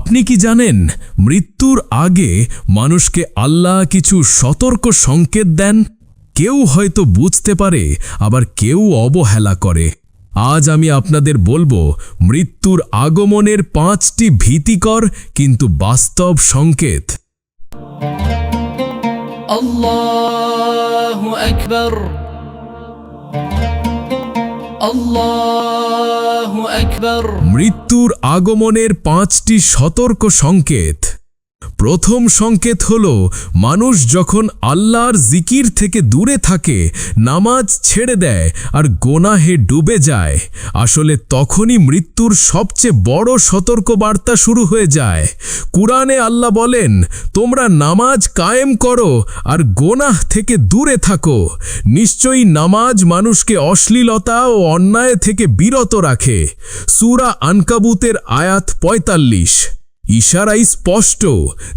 আপনি কি জানেন মৃত্যুর আগে মানুষকে আল্লাহ কিছু সতর্ক সংকেত দেন? কেউ হয়তো বুঝতে পারে, আবার কেউ অবহেলা করে। আজ আমি আপনাদের বলবো মৃত্যুর আগমনের 5টি ভীতিকর কিন্তু বাস্তব সংকেত। আল্লাহু আকবার, আল্লাহু আকবার। মৃত্যুর আগমনের 5টি সতর্ক সংকেত। প্রথম সংকেত হল মানুষ যখন আল্লাহর জিকির থেকে দূরে থাকে, নামাজ ছেড়ে দেয় আর গোনাহে ডুবে যায়। আসলে তখনই মৃত্যুর সবচেয়ে বড় সতর্কবার্তা শুরু হয়ে যায়। কুরআনে আল্লাহ বলেন, তোমরা নামাজ কায়েম করো আর গোনাহ থেকে দূরে থাকো। নিশ্চয়ই নামাজ মানুষকে অশ্লীলতা ও অন্যায় থেকে বিরত রাখে। সূরা আনকাবুতের আয়াত 45। ইশারাই স্পষ্ট,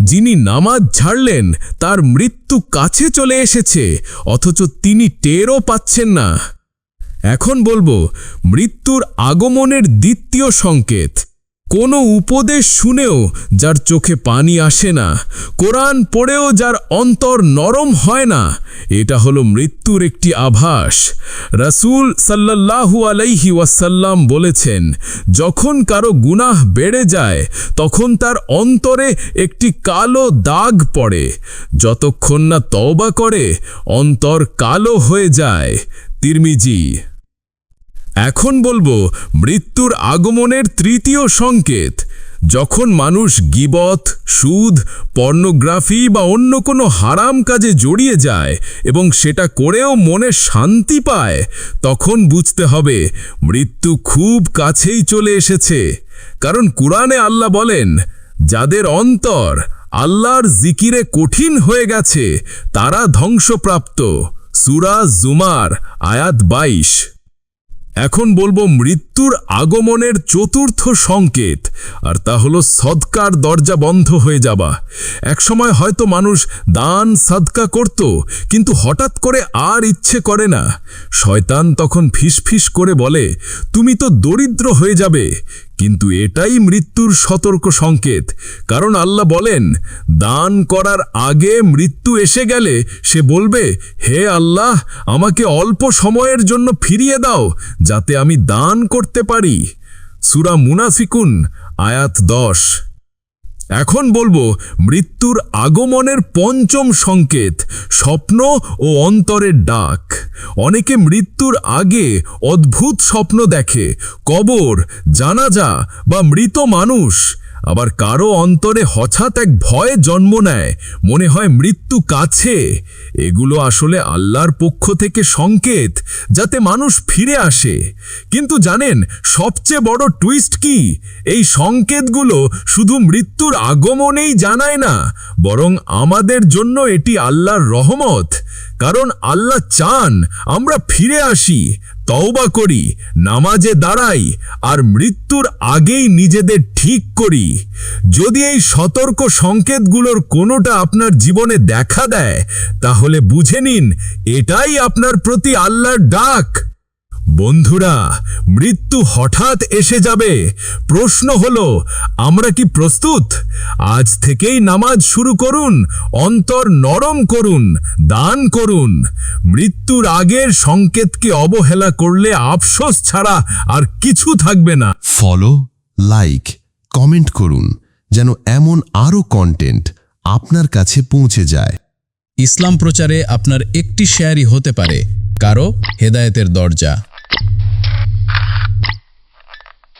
যিনি নামাজ ছাড়লেন তার মৃত্যু কাছে চলে এসেছে, অথচ তিনি টেরও পাচ্ছেন না। এখন বলবো মৃত্যুর আগমনের দ্বিতীয় সংকেত। কোনো উপদেশ শুনেও যার চোখে পানি আসে না, কোরআন পড়েও যার অন্তর নরম হয় না, এটা হলো মৃত্যুর একটি আভাস। রাসূল সাল্লাল্লাহু আলাইহি ওয়াসাল্লাম বলেছেন, যখন কারো গুনাহ বেড়ে যায় তখন তার অন্তরে একটি কালো দাগ পড়ে। যতক্ষণ না তওবা করে অন্তর কালো হয়ে যায়। তিরমিজি। এখন বলবো মৃত্যুর আগমনের তৃতীয় সংকেত। যখন মানুষ গীবত, সুদ, পর্নোগ্রাফি বা অন্য কোনো হারাম কাজে জড়িয়ে যায় এবং সেটা করেও মনে শান্তি পায়, তখন বুঝতে হবে মৃত্যু খুব কাছেই চলে এসেছে। কারণ কুরআনে আল্লাহ বলেন, যাদের অন্তর আল্লাহর জিকিরে কঠিন হয়ে গেছে তারা ধ্বংসপ্রাপ্ত। সূরা জুমার আয়াত 22। এখন বলবো মৃত্যুর আগমনের চতুর্থ সংকেত, আর তা হলো সদকার দরজা বন্ধ হয়ে যাওয়া। একসময় হয়তো মানুষ দান সাদকা করত, কিন্তু হঠাৎ করে আর ইচ্ছে করে না। শয়তান তখন ফিসফিস করে বলে, তুমি তো দরিদ্র হয়ে যাবে। কিন্তু এটাই মৃত্যুর সতর্ক সংকেত। কারণ আল্লাহ বলেন, দান করার আগে মৃত্যু এসে গেলে সে বলবে, হে আল্লাহ, আমাকে অল্প সময়ের জন্য ফিরিয়ে দাও যাতে আমি দান করতে পারি। সূরা মুনাফিকুন আয়াত 10। এখন বলবো মৃত্যুর আগমনের পঞ্চম সংকেত, স্বপ্ন ও অন্তরের ডাক। অনেকে মৃত্যুর আগে অদ্ভুত স্বপ্ন দেখে, কবর, জানাজা বা মৃত মানুষ। আবার কারো অন্তরে হঠাৎ এক ভয় জন্ম নেয়, মনে হয় মৃত্যু কাছে। এগুলো আসলে আল্লাহর পক্ষ থেকে সংকেত, যাতে মানুষ ফিরে আসে। কিন্তু জানেন সবচেয়ে বড় টুইস্ট কি? এই সংকেতগুলো শুধু মৃত্যুর আগমনেই জানায় না, বরং আমাদের জন্য এটি আল্লাহর রহমত। কারণ আল্লাহ চান আমরা ফিরে আসি, তওবা করি, নামাজে দাঁড়াই আর মৃত্যুর আগেই নিজেদের ঠিক করি। যদি এই সতর্ক সংকেতগুলোর কোনোটা আপনার জীবনে দেখা দেয়, তাহলে বুঝে নিন এটাই আপনার প্রতি আল্লাহর ডাক। বন্ধুরা, মৃত্যু হঠাৎ এসে যাবে। প্রশ্ন হলো, আমরা কি প্রস্তুত? আজ থেকেই নামাজ শুরু করুন, অন্তর নরম করুন, দান করুন। মৃত্যুর আগের সংকেতকে অবহেলা করলে আফসোস ছাড়া আর কিছু থাকবে না। ফলো, লাইক, কমেন্ট করুন যেন এমন আরও কন্টেন্ট আপনার কাছে পৌঁছে যায়। ইসলাম প্রচারে আপনার একটি শেয়ারই হতে পারে কারো হেদায়েতের দরজা।